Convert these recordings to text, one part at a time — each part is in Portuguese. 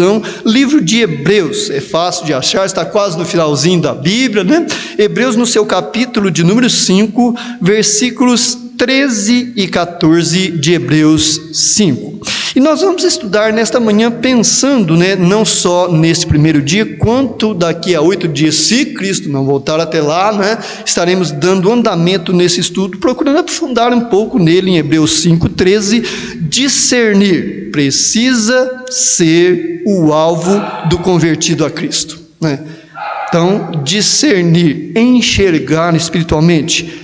introdução, livro de Hebreus, é fácil de achar, está quase no finalzinho da Bíblia, né? Hebreus no seu capítulo de número 5, versículos 13 e 14 de Hebreus 5. E nós vamos estudar nesta manhã pensando, né, não só nesse primeiro dia, quanto daqui a 8 dias, se Cristo não voltar até lá, né, estaremos dando andamento nesse estudo, procurando aprofundar um pouco nele em Hebreus 5:13, discernir precisa ser o alvo do convertido a Cristo, né? Então, discernir, enxergar espiritualmente,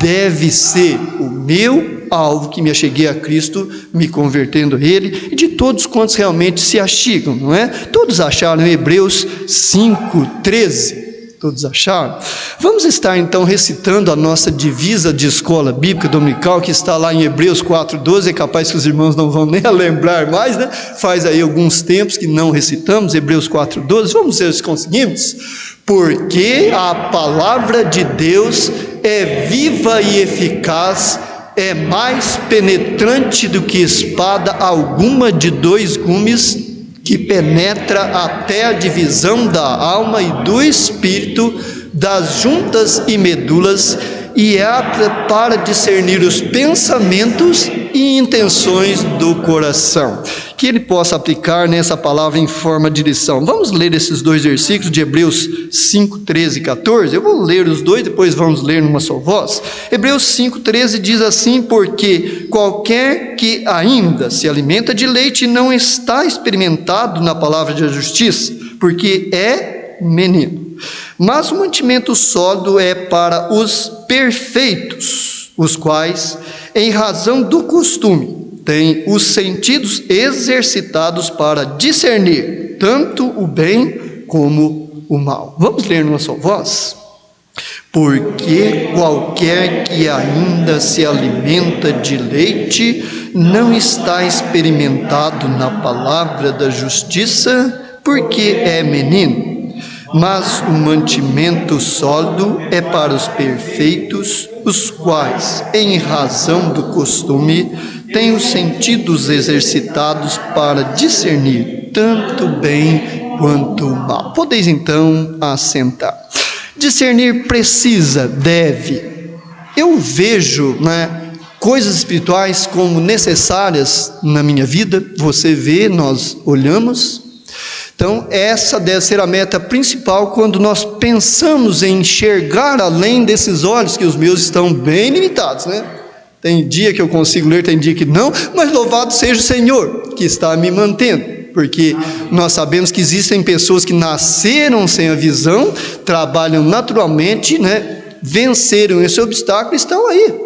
deve ser o meu alvo, que me acheguei a Cristo, me convertendo a Ele, e de todos quantos realmente se achegam, não é? Todos acharam em Hebreus 5:13, todos acharam? Vamos estar então recitando a nossa divisa de escola bíblica dominical, que está lá em Hebreus 4:12, é capaz que os irmãos não vão nem lembrar mais, né? Faz aí alguns tempos que não recitamos, Hebreus 4:12, vamos ver se conseguimos. Porque a palavra de Deus é viva e eficaz, é mais penetrante do que espada alguma de 2 gumes, que penetra até a divisão da alma e do espírito, das juntas e medulas, e é apta para discernir os pensamentos e intenções do coração. Que ele possa aplicar nessa palavra em forma de lição. Vamos ler esses 2 versículos de Hebreus 5:13 e 14. Eu vou ler os 2, depois vamos ler numa só voz. Hebreus 5:13 diz assim: porque qualquer que ainda se alimenta de leite não está experimentado na palavra da justiça, porque é menino. Mas o mantimento sólido é para os perfeitos, os quais, em razão do costume, têm os sentidos exercitados para discernir tanto o bem como o mal. Vamos ler numa só voz? Porque qualquer que ainda se alimenta de leite não está experimentado na palavra da justiça, porque é menino. Mas o mantimento sólido é para os perfeitos, os quais, em razão do costume, têm os sentidos exercitados para discernir tanto o bem quanto o mal. Podeis então assentar. Discernir precisa, deve. Eu vejo, coisas espirituais como necessárias na minha vida. Você vê, nós olhamos. Então, essa deve ser a meta principal quando nós pensamos em enxergar além desses olhos, que os meus estão bem limitados, né? Tem dia que eu consigo ler, tem dia que não, mas louvado seja o Senhor, que está me mantendo, porque nós sabemos que existem pessoas que nasceram sem a visão, trabalham naturalmente, venceram esse obstáculo e estão aí.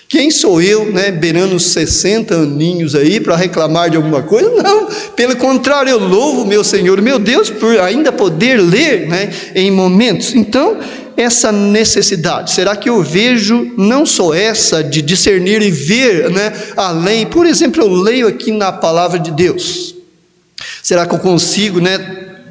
Quem sou eu, beirando os 60 aninhos aí, para reclamar de alguma coisa? Não, pelo contrário, eu louvo meu Senhor, meu Deus, por ainda poder ler, em momentos. Então, essa necessidade, será que eu vejo não só essa de discernir e ver, além? Por exemplo, eu leio aqui na palavra de Deus. Será que eu consigo,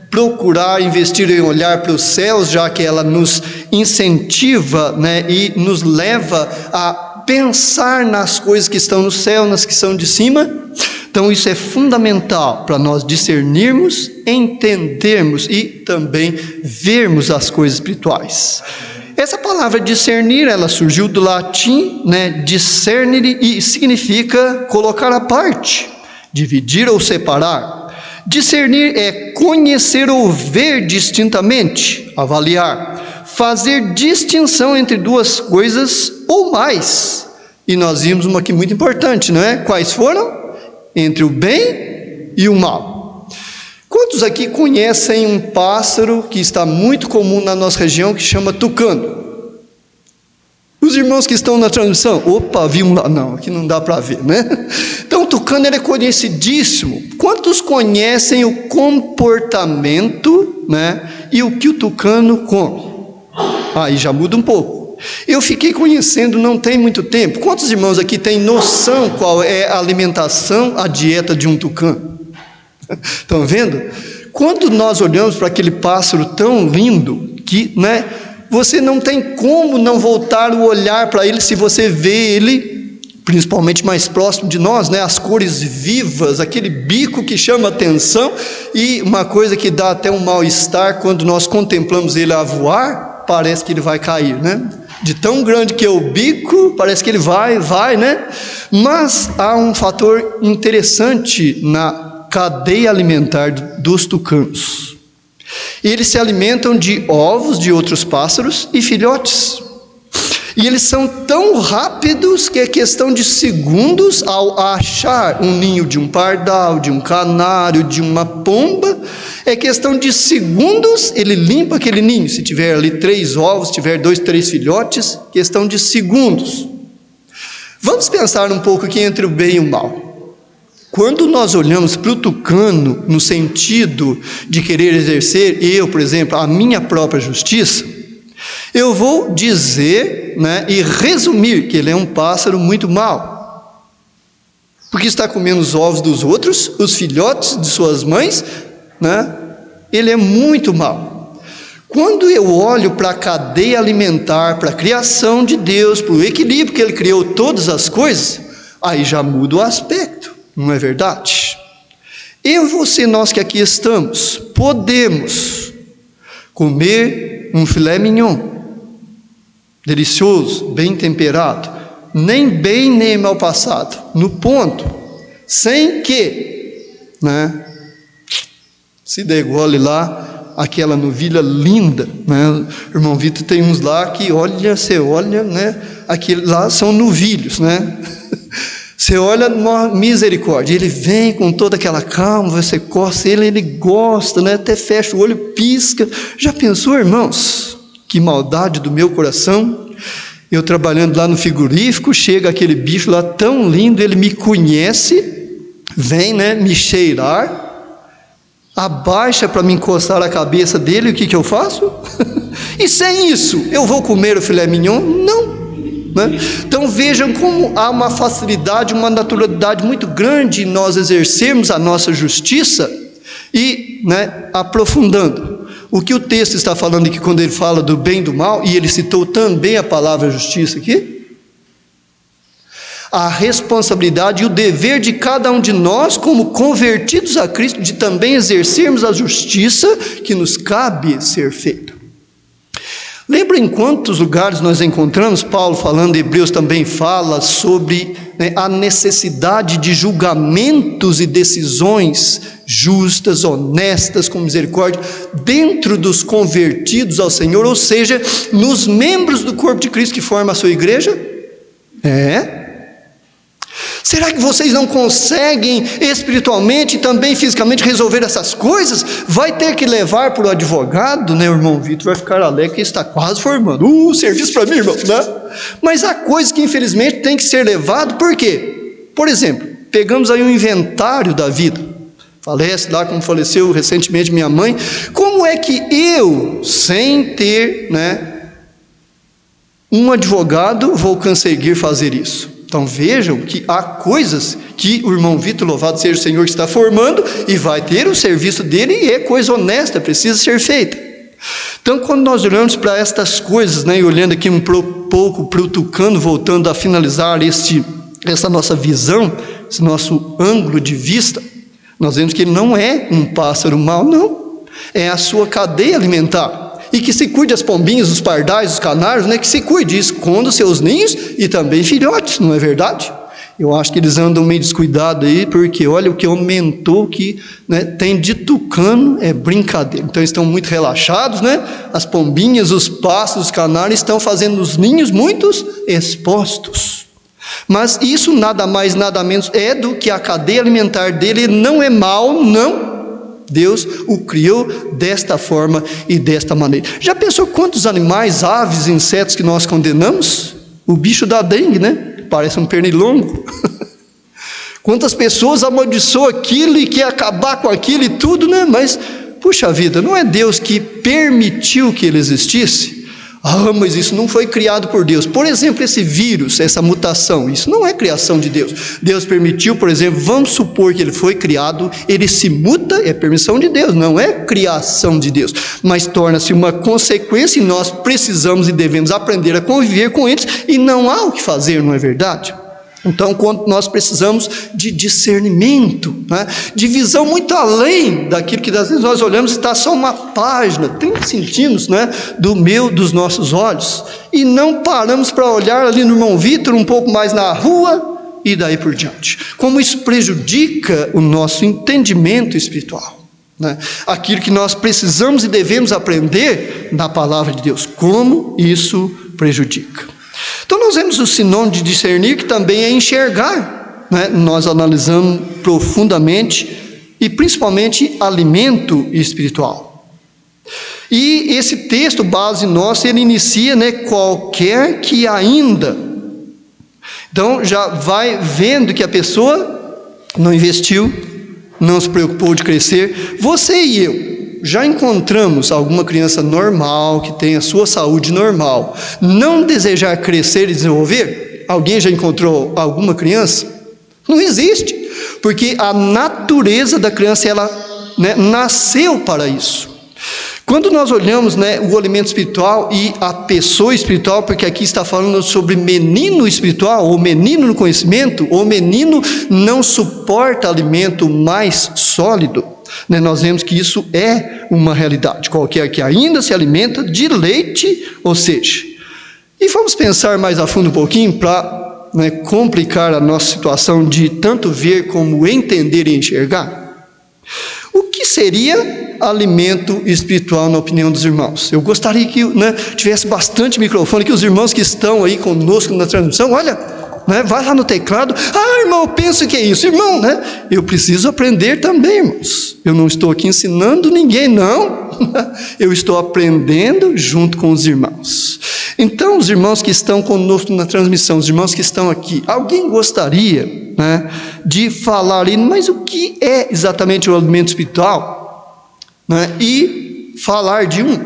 procurar investir em olhar para os céus, já que ela nos incentiva, e nos leva a pensar nas coisas que estão no céu, nas que são de cima? Então isso é fundamental para nós discernirmos, entendermos e também vermos as coisas espirituais. Essa palavra discernir, ela surgiu do latim, discernere, e significa colocar à parte, dividir ou separar. Discernir é conhecer ou ver distintamente, avaliar, fazer distinção entre 2 coisas ou mais. E nós vimos uma aqui muito importante, não é? Quais foram? Entre o bem e o mal. Quantos aqui conhecem um pássaro que está muito comum na nossa região, que chama tucano? Os irmãos que estão na transmissão, opa, vi um lá, não, aqui não dá para ver, Então o tucano, ele é conhecidíssimo. Quantos conhecem o comportamento, e o que o tucano come? Aí já muda um pouco. Eu fiquei conhecendo não tem muito tempo. Quantos irmãos aqui têm noção qual é a alimentação, a dieta de um tucano? Estão vendo? Quando nós olhamos para aquele pássaro tão lindo, que, você não tem como não voltar o olhar para ele se você vê ele principalmente mais próximo de nós, né? As cores vivas, aquele bico que chama atenção, e uma coisa que dá até um mal-estar quando nós contemplamos ele a voar, parece que ele vai cair, né? De tão grande que é o bico, parece que ele vai, né? Mas há um fator interessante na cadeia alimentar dos tucanos. Eles se alimentam de ovos de outros pássaros e filhotes. E eles são tão rápidos que é questão de segundos ao achar um ninho de um pardal, de um canário, de uma pomba. É questão de segundos, ele limpa aquele ninho. Se tiver ali 3 ovos, se tiver 2, 3 filhotes, questão de segundos. Vamos pensar um pouco aqui entre o bem e o mal. Quando nós olhamos para o tucano no sentido de querer exercer, por exemplo, a minha própria justiça, eu vou dizer, né, e resumir que ele é um pássaro muito mau, porque está comendo os ovos dos outros, os filhotes de suas mães, né? Ele é muito mau. Quando eu olho para a cadeia alimentar, para a criação de Deus, para o equilíbrio que Ele criou todas as coisas, aí já muda o aspecto, não é verdade? Eu e você, nós que aqui estamos, podemos comer um filé mignon, delicioso, bem temperado, nem bem nem mal passado, no ponto, sem que, né, se degole lá aquela novilha linda, né? O irmão Vitor tem uns lá que você olha, né? Aquele lá são novilhos, né? Você olha, misericórdia, ele vem com toda aquela calma, você coça ele gosta, né? Até fecha o olho, pisca. Já pensou, irmãos? Que maldade do meu coração. Eu trabalhando lá no frigorífico, chega aquele bicho lá tão lindo, ele me conhece, vem, né, me cheirar, abaixa para me encostar a cabeça dele, o que eu faço? E sem isso, eu vou comer o filé mignon? Não, né? Então vejam como há uma facilidade, uma naturalidade muito grande em nós exercermos a nossa justiça e, né, aprofundando. O que o texto está falando aqui quando ele fala do bem e do mal, e ele citou também a palavra justiça aqui, a responsabilidade e o dever de cada um de nós, como convertidos a Cristo, de também exercermos a justiça que nos cabe ser feita. Lembra em quantos lugares nós encontramos Paulo falando, Hebreus também fala sobre, né, a necessidade de julgamentos e decisões justas, honestas, com misericórdia, dentro dos convertidos ao Senhor, ou seja, nos membros do corpo de Cristo que forma a sua igreja? Será que vocês não conseguem espiritualmente e também fisicamente resolver essas coisas? Vai ter que levar para o advogado, né? O irmão Vitor vai ficar alegre que está quase formando. Serviço para mim, irmão, né? Mas há coisas que infelizmente tem que ser levado, por quê? Por exemplo, pegamos aí um inventário da vida. Falece lá como faleceu recentemente minha mãe. Como é que eu, sem ter, né, um advogado, vou conseguir fazer isso? Então vejam que há coisas que o irmão Vitor, louvado seja o Senhor, que está formando, e vai ter o serviço dele, e é coisa honesta, precisa ser feita. Então quando nós olhamos para estas coisas, né, e olhando aqui um pouco para o tucano, voltando a finalizar essa nossa visão, esse nosso ângulo de vista, nós vemos que ele não é um pássaro mau, não, é a sua cadeia alimentar. E que se cuide as pombinhas, os pardais, os canários, né? Que se cuide, esconda os seus ninhos e também filhotes, não é verdade? Eu acho que eles andam meio descuidados aí, porque olha o que aumentou, que, né, tem de tucano, é brincadeira. Então eles estão muito relaxados, né? As pombinhas, os pássaros, os canários estão fazendo os ninhos muitos expostos. Mas isso nada mais, nada menos é do que a cadeia alimentar dele. Não é mal, não. Deus o criou desta forma e desta maneira. Já pensou quantos animais, aves, insetos que nós condenamos? O bicho da dengue, né? Parece um pernilongo. Quantas pessoas amaldiçoam aquilo e quer acabar com aquilo e tudo, né? Mas, puxa vida, não é Deus que permitiu que ele existisse? Mas isso não foi criado por Deus. Por exemplo, esse vírus, essa mutação, isso não é criação de Deus. Deus permitiu, por exemplo, vamos supor que ele foi criado, ele se muta, é permissão de Deus, não é criação de Deus, mas torna-se uma consequência e nós precisamos e devemos aprender a conviver com eles, e não há o que fazer, não é verdade? Então, quando nós precisamos de discernimento, né, de visão muito além daquilo que às vezes nós olhamos e está só uma página, 30 centímetros, né, dos nossos olhos, e não paramos para olhar ali no irmão Vitor, um pouco mais na rua, e daí por diante. Como isso prejudica o nosso entendimento espiritual, né? Aquilo que nós precisamos e devemos aprender na palavra de Deus, como isso prejudica. Então nós vemos o sinônimo de discernir, que também é enxergar, né? Nós analisamos profundamente e principalmente alimento espiritual. E esse texto base nosso, ele inicia, né, qualquer que ainda. Então já vai vendo que a pessoa não investiu, não se preocupou de crescer. Você e eu já encontramos alguma criança normal, que tem a sua saúde normal, não desejar crescer e desenvolver? Alguém já encontrou alguma criança? Não existe, porque a natureza da criança, ela, né, nasceu para isso. Quando nós olhamos, né, o alimento espiritual e a pessoa espiritual, porque aqui está falando sobre menino espiritual, ou menino no conhecimento, ou menino não suporta alimento mais sólido, né, nós vemos que isso é uma realidade. Qualquer que ainda se alimenta de leite, ou seja. E vamos pensar mais a fundo um pouquinho para, né, complicar a nossa situação de tanto ver como entender e enxergar. O que seria alimento espiritual na opinião dos irmãos? Eu gostaria que, né, tivesse bastante microfone, que os irmãos que estão aí conosco na transmissão, olha, né, vai lá no teclado. Ah, irmão, eu penso que é isso. Irmão, né, eu preciso aprender também, irmãos. Eu não estou aqui ensinando ninguém, não. Eu estou aprendendo junto com os irmãos. Então, os irmãos que estão conosco na transmissão, os irmãos que estão aqui, alguém gostaria, né, de falar ali, mas o que é exatamente o alimento espiritual? Né, e falar de um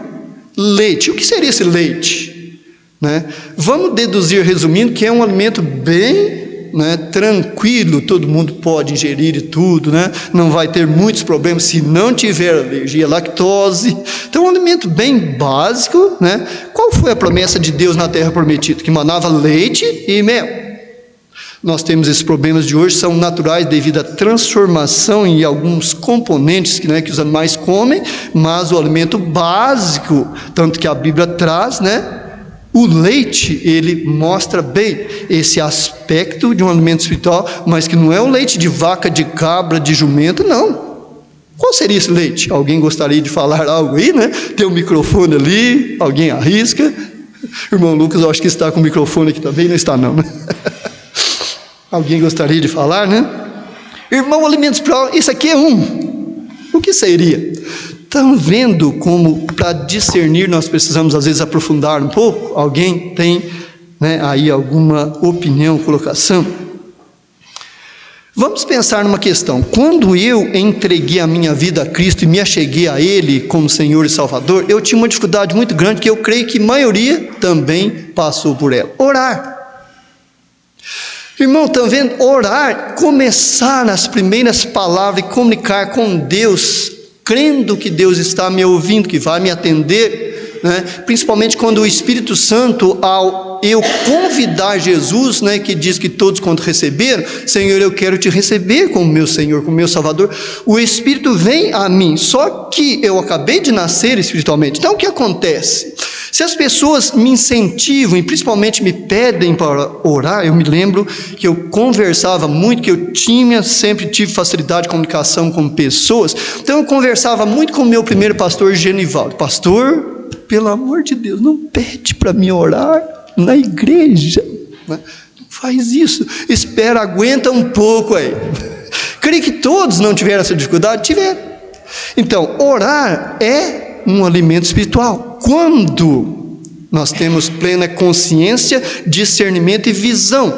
leite. O que seria esse leite? Né? Vamos deduzir, resumindo, que é um alimento bem, né, tranquilo, todo mundo pode ingerir e tudo, né? Não vai ter muitos problemas se não tiver alergia à lactose. Então é um alimento bem básico, né? Qual foi a promessa de Deus na terra prometida? Que manava leite e mel. Nós temos esses problemas de hoje, são naturais devido à transformação em alguns componentes que, né, que os animais comem, mas o alimento básico, tanto que a Bíblia traz, né, o leite, ele mostra bem esse aspecto de um alimento espiritual, mas que não é o leite de vaca, de cabra, de jumento, não. Qual seria esse leite? Alguém gostaria de falar algo aí, né? Tem um microfone ali, alguém arrisca? Irmão Lucas, eu acho que está com o microfone aqui também, não está não, né? Alguém gostaria de falar, né? Irmão, alimento espiritual, isso aqui é um. O que seria? Estão vendo como para discernir nós precisamos às vezes aprofundar um pouco? Alguém tem, né, aí alguma opinião, colocação? Vamos pensar numa questão. Quando eu entreguei a minha vida a Cristo e me acheguei a Ele como Senhor e Salvador, eu tinha uma dificuldade muito grande, que eu creio que a maioria também passou por ela. Orar. Irmão, estão vendo? Orar, começar nas primeiras palavras e comunicar com Deus, crendo que Deus está me ouvindo, que vai me atender, né? Principalmente quando o Espírito Santo, ao eu convidar Jesus, né, que diz que todos quando receberam, Senhor, eu quero te receber como meu Senhor, como meu Salvador, o Espírito vem a mim, só que eu acabei de nascer espiritualmente. Então o que acontece? Se as pessoas me incentivam e principalmente me pedem para orar, eu me lembro que eu conversava muito, que eu sempre tive facilidade de comunicação com pessoas, então eu conversava muito com o meu primeiro pastor, Genivaldo. Pastor, pelo amor de Deus, não pede para mim orar na igreja, né? Não faz isso, espera, aguenta um pouco aí. Creio que todos não tiveram essa dificuldade, tiveram. Então, orar é um alimento espiritual. Quando nós temos plena consciência, discernimento e visão,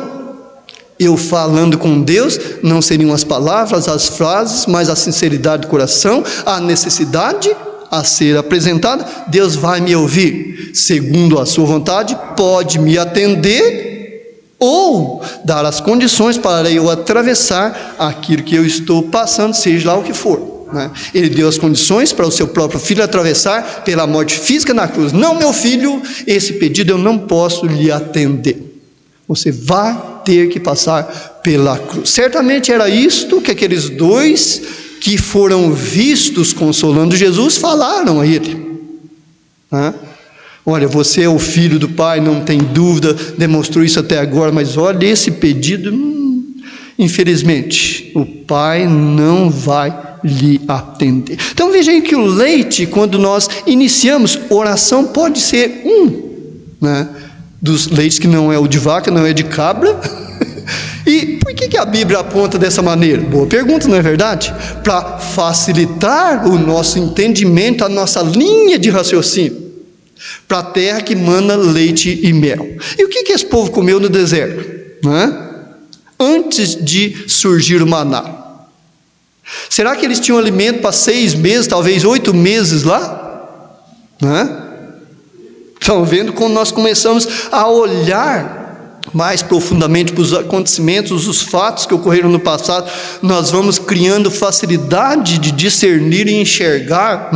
eu falando com Deus, não seriam as palavras, as frases, mas a sinceridade do coração, a necessidade a ser apresentada, Deus vai me ouvir, segundo a sua vontade, pode me atender, ou dar as condições para eu atravessar aquilo que eu estou passando, seja lá o que for, né? Ele deu as condições para o seu próprio filho atravessar pela morte física na cruz. Não, meu filho, esse pedido eu não posso lhe atender. Você vai ter que passar pela cruz. Certamente era isto que aqueles dois que foram vistos consolando Jesus falaram a ele. Olha, você é o filho do Pai, não tem dúvida, demonstrou isso até agora, mas olha esse pedido, infelizmente, o Pai não vai lhe atender. Então veja aí que o leite, quando nós iniciamos, oração pode ser dos leites que não é o de vaca, não é de cabra. E por que a Bíblia aponta dessa maneira? Boa pergunta, não é verdade? Para facilitar o nosso entendimento, a nossa linha de raciocínio, para a terra que mana leite e mel. E o que esse povo comeu no deserto? Antes de surgir o maná? Será que eles tinham alimento para 6 meses, talvez 8 meses lá? Estão vendo como nós começamos a olhar mais profundamente para os acontecimentos, os fatos que ocorreram no passado, nós vamos criando facilidade de discernir e enxergar,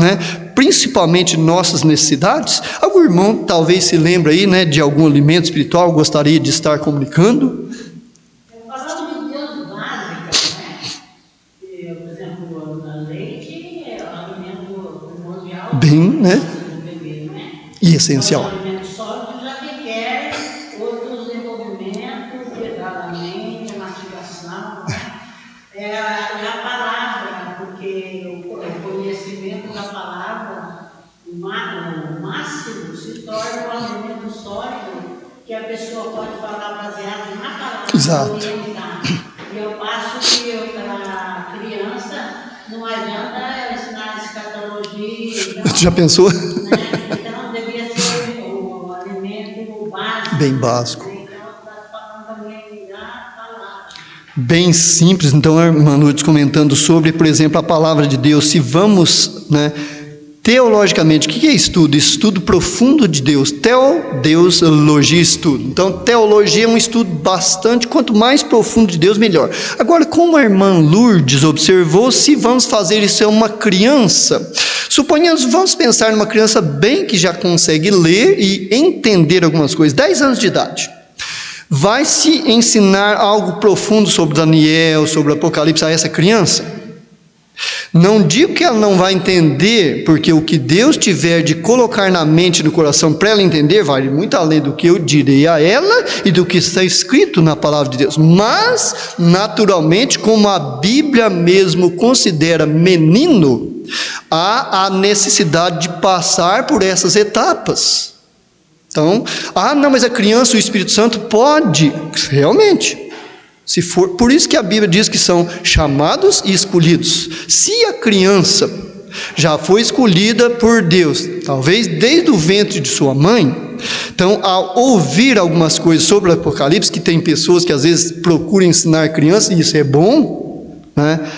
principalmente nossas necessidades. Algum irmão talvez se lembre aí, de algum alimento espiritual gostaria de estar comunicando? Bem, e essencial. O alimento sólido já requer outros desenvolvimentos, tratamento, mastigação, é a palavra, porque o conhecimento da palavra, o máximo, se torna um alimento sólido que a pessoa pode falar baseado na palavra. Exato. E eu passo que para criança não adianta ensinar escatologia. Já pensou? Então devia ser o alimento básico. Bem básico. Então está falando também da palavra. Bem simples. Então a irmã Lourdes comentando sobre, por exemplo, a palavra de Deus. Se vamos, teologicamente, o que é estudo? Estudo profundo de Deus. Deus, logia, estudo. Então, teologia é um estudo bastante, quanto mais profundo de Deus, melhor. Agora, como a irmã Lourdes observou, se vamos fazer isso é uma criança, suponhamos, vamos pensar numa criança bem que já consegue ler e entender algumas coisas, 10 anos de idade. Vai se ensinar algo profundo sobre Daniel, sobre o Apocalipse a essa criança? Não digo que ela não vai entender, porque o que Deus tiver de colocar na mente e no coração para ela entender, vai muito além do que eu direi a ela e do que está escrito na palavra de Deus. Mas, naturalmente, como a Bíblia mesmo considera menino, há a necessidade de passar por essas etapas. Então, não, mas a criança, o Espírito Santo pode, realmente. Se for, por isso que a Bíblia diz que são chamados e escolhidos. Se a criança já foi escolhida por Deus, talvez desde o ventre de sua mãe, então ao ouvir algumas coisas sobre o Apocalipse, que tem pessoas que às vezes procuram ensinar crianças, e isso é bom,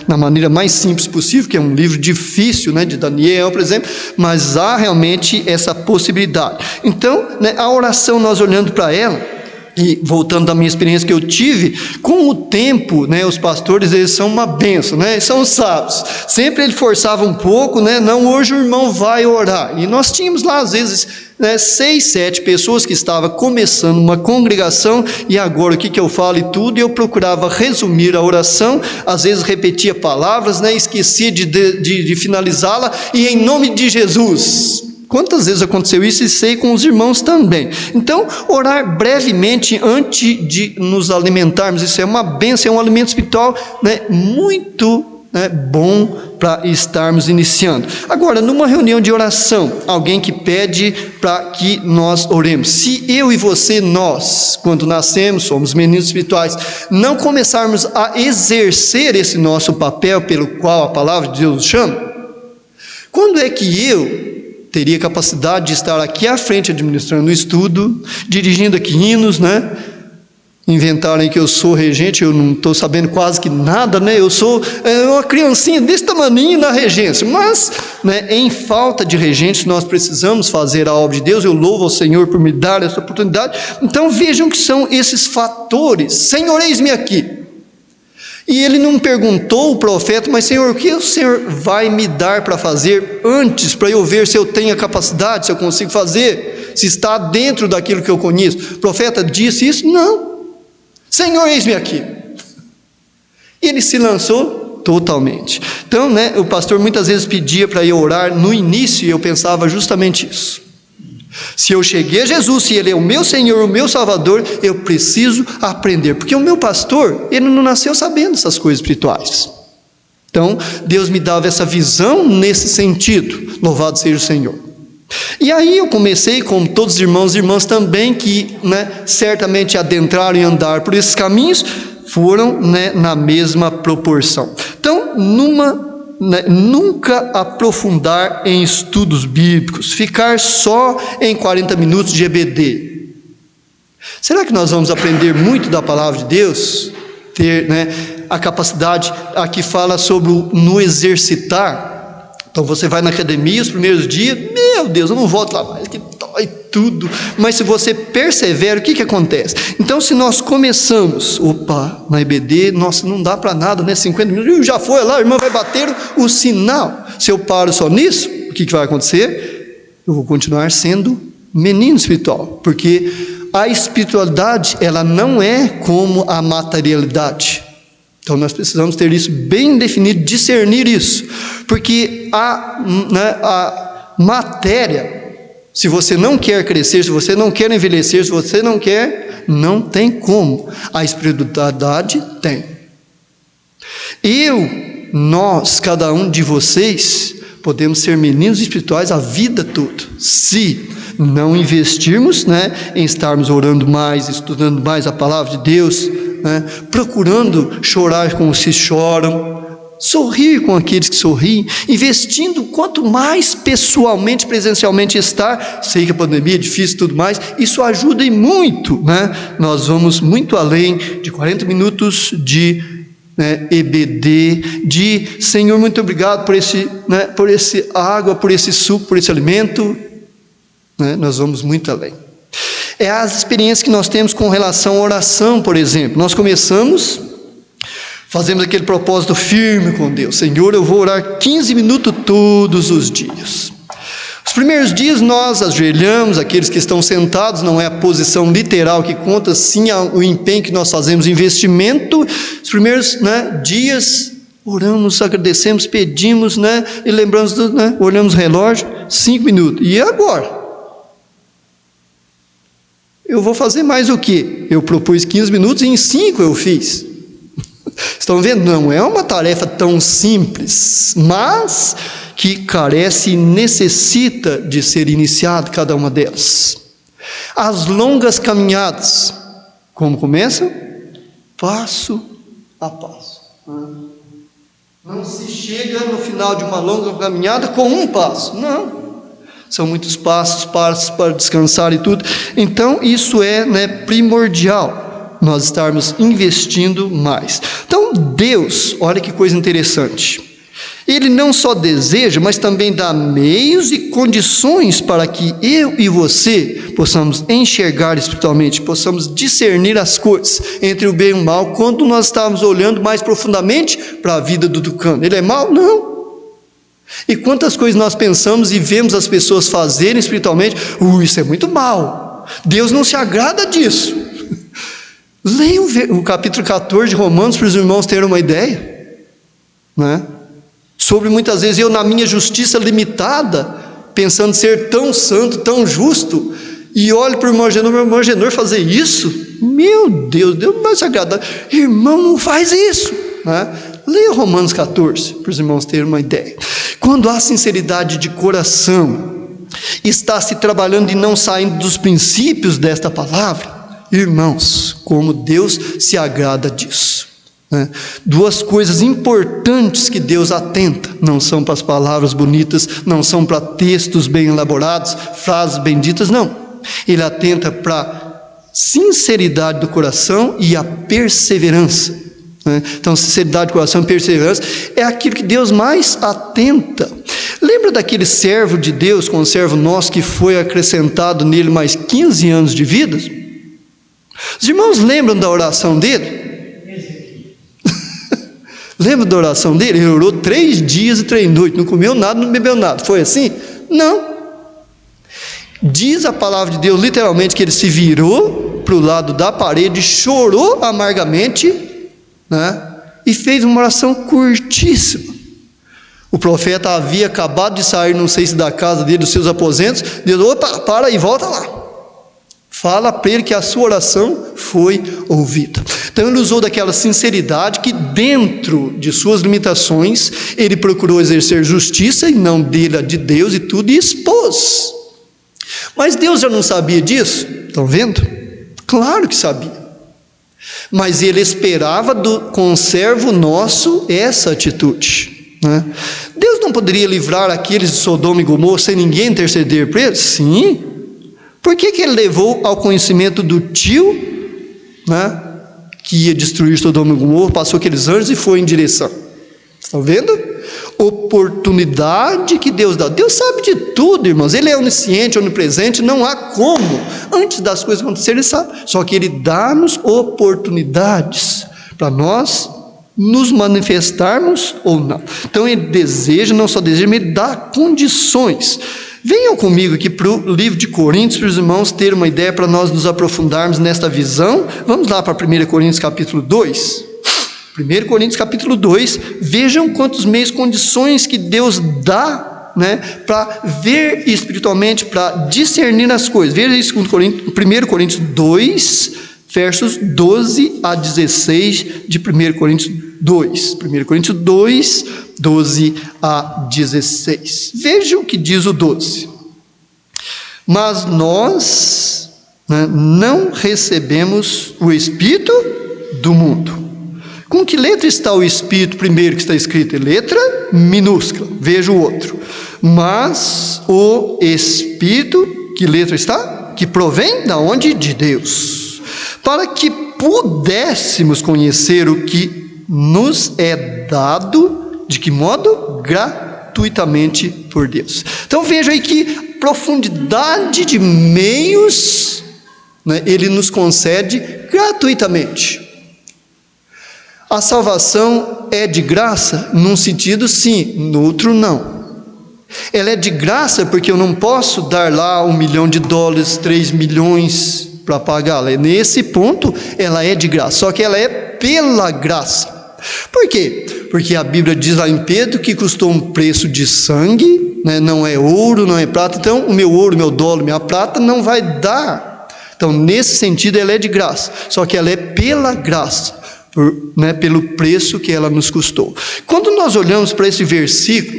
na maneira mais simples possível, que é um livro difícil, de Daniel, por exemplo, mas há realmente essa possibilidade. Então, a oração, nós olhando para ela, e voltando da minha experiência que eu tive, com o tempo, os pastores, eles são uma bênção, são sábios, sempre ele forçava um pouco, não, hoje o irmão vai orar, e nós tínhamos lá às vezes 6, 7 pessoas que estavam começando uma congregação, e agora o que eu falo e tudo, e eu procurava resumir a oração, às vezes repetia palavras, esquecia de finalizá-la, e em nome de Jesus. Quantas vezes aconteceu isso, e sei com os irmãos também. Então, orar brevemente antes de nos alimentarmos, isso é uma bênção, é um alimento espiritual muito bom para estarmos iniciando. Agora, numa reunião de oração, alguém que pede para que nós oremos. Se eu e você, nós, quando nascemos, somos meninos espirituais, não começarmos a exercer esse nosso papel pelo qual a palavra de Deus nos chama, quando é que eu teria capacidade de estar aqui à frente administrando o estudo, dirigindo aqui hinos, inventaram aí que eu sou regente, eu não estou sabendo quase que nada, eu sou uma criancinha desse tamaninho na regência, mas em falta de regentes nós precisamos fazer a obra de Deus. Eu louvo ao Senhor por me dar essa oportunidade. Então vejam que são esses fatores. Senhor, eis-me aqui. E ele não perguntou o profeta, mas Senhor, o que o Senhor vai me dar para fazer antes, para eu ver se eu tenho a capacidade, se eu consigo fazer, se está dentro daquilo que eu conheço? O profeta disse isso? Não. Senhor, eis-me aqui. E ele se lançou totalmente. Então, o pastor muitas vezes pedia para eu orar no início, e eu pensava justamente isso. Se eu cheguei a Jesus, se Ele é o meu Senhor, o meu Salvador, eu preciso aprender, porque o meu pastor, ele não nasceu sabendo essas coisas espirituais. Então, Deus me dava essa visão nesse sentido. Louvado seja o Senhor. E aí eu comecei, como todos os irmãos e irmãs também, que certamente adentraram e andaram por esses caminhos, foram na mesma proporção. Então, nunca aprofundar em estudos bíblicos, ficar só em 40 minutos de EBD. Será que nós vamos aprender muito da palavra de Deus? Ter a capacidade, aqui fala sobre no exercitar. Então você vai na academia os primeiros dias, meu Deus, eu não volto lá mais, que dói tudo. Mas se você persevera, o que acontece? Então se nós começamos, na EBD, nossa, não dá para nada, 50 minutos, já foi lá, a irmã vai bater o sinal. Se eu paro só nisso, o que vai acontecer? Eu vou continuar sendo menino espiritual, porque a espiritualidade, ela não é como a materialidade. Então nós precisamos ter isso bem definido, discernir isso, porque a matéria, se você não quer crescer, se você não quer envelhecer, se você não quer, não tem como. A espiritualidade tem. Nós, cada um de vocês, podemos ser meninos espirituais a vida toda, se não investirmos em estarmos orando mais, estudando mais a palavra de Deus, procurando chorar com os que choram, sorrir com aqueles que sorriem, investindo quanto mais pessoalmente, presencialmente estar. Sei que a pandemia é difícil e tudo mais, isso ajuda e muito, nós vamos muito além de 40 minutos de EBD, de Senhor, muito obrigado por esse água, por esse suco, por esse alimento, nós vamos muito além. É as experiências que nós temos com relação à oração, por exemplo. Nós fazemos aquele propósito firme com Deus. Senhor, eu vou orar 15 minutos todos os dias. Os primeiros dias nós ajoelhamos, aqueles que estão sentados, não é a posição literal que conta, sim o empenho que nós fazemos, o investimento. Os primeiros dias oramos, agradecemos, pedimos, e lembramos, olhamos o relógio, 5 minutos. E agora? Eu vou fazer mais o quê? Eu propus 15 minutos e em 5 eu fiz. Estão vendo? Não é uma tarefa tão simples, mas que carece e necessita de ser iniciado cada uma delas. As longas caminhadas, como começam? Passo a passo. Não se chega no final de uma longa caminhada com um passo, não. São muitos passos para descansar e tudo. Então isso é primordial, nós estarmos investindo mais. Então Deus, olha que coisa interessante, Ele não só deseja, mas também dá meios e condições para que eu e você possamos enxergar espiritualmente, possamos discernir as coisas entre o bem e o mal, quando nós estamos olhando mais profundamente para a vida do tucano. Ele é mau? Não. E quantas coisas nós pensamos e vemos as pessoas fazerem espiritualmente, isso é muito mal, Deus não se agrada disso. Leia o capítulo 14 de Romanos para os irmãos terem uma ideia, sobre muitas vezes eu na minha justiça limitada, pensando ser tão santo, tão justo, e olho para o irmão Agenor fazer isso, meu Deus não vai se agradar, irmão, não faz isso, Leia Romanos 14 para os irmãos terem uma ideia. Quando há sinceridade de coração, está se trabalhando e não saindo dos princípios desta palavra, irmãos, como Deus se agrada disso. Duas coisas importantes que Deus atenta, não são para as palavras bonitas, não são para textos bem elaborados, frases bem ditas, não. Ele atenta para a sinceridade do coração e a perseverança. Então sinceridade do coração e perseverança é aquilo que Deus mais atenta. Lembra daquele servo de Deus, com o servo nosso, que foi acrescentado nele mais 15 anos de vida? Os irmãos lembram da oração dele? Lembra da oração dele? Ele orou 3 dias e 3 noites, não comeu nada, não bebeu nada. Foi assim? Não. Diz a palavra de Deus literalmente que ele se virou para o lado da parede, chorou amargamente, né? E fez uma oração curtíssima. O profeta havia acabado de sair, não sei se da casa dele, dos seus aposentos. Deus, opa, para aí, volta lá. Fala para ele que a sua oração foi ouvida. Então ele usou daquela sinceridade que dentro de suas limitações, ele procurou exercer justiça e não dele a de Deus e tudo, e expôs. Mas Deus já não sabia disso? Estão vendo? Claro que sabia. Mas ele esperava do conservo nosso essa atitude, né? Deus não poderia livrar aqueles de Sodoma e Gomorra sem ninguém interceder por eles? Sim. Por que ele levou ao conhecimento do tio, né, que ia destruir Sodoma e Gomorra, passou aqueles anjos e foi em direção? Estão vendo? Oportunidade que Deus dá. Deus sabe de tudo, irmãos. Ele é onisciente, onipresente, não há como. Antes das coisas acontecerem, Ele sabe. Só que Ele dá-nos oportunidades para nós nos manifestarmos ou não. Então Ele deseja, não só deseja, mas Ele dá condições. Venham comigo aqui para o livro de Coríntios, para os irmãos terem uma ideia, para nós nos aprofundarmos nesta visão. Vamos lá para 1 Coríntios capítulo 2. 1 Coríntios capítulo 2, vejam quantos meios, condições que Deus dá, né, para ver espiritualmente, para discernir as coisas. Veja isso em 1 Coríntios 2, versos 12 a 16 de 1 Coríntios 2. 1 Coríntios 2, 12 a 16. Veja o que diz o 12. Mas nós, né, não recebemos o Espírito do mundo. Com que letra está o Espírito primeiro que está escrito? Letra minúscula. Veja o outro. Mas o Espírito, que letra está? Que provém da onde? De Deus. Para que pudéssemos conhecer o que nos é dado, de que modo? Gratuitamente por Deus. Então veja aí que profundidade de meios, né, Ele nos concede gratuitamente. A salvação é de graça? Num sentido sim, no outro não. Ela é de graça porque eu não posso dar lá $1 milhão, 3 milhões para pagá-la. Nesse ponto, ela é de graça, só que ela é pela graça. Por quê? Porque a Bíblia diz lá em Pedro que custou um preço de sangue, né? Não é ouro, não é prata. Então, o meu ouro, meu dólar, minha prata não vai dar. Então, nesse sentido, ela é de graça, só que ela é pela graça. Pelo preço que ela nos custou. Quando nós olhamos para esse versículo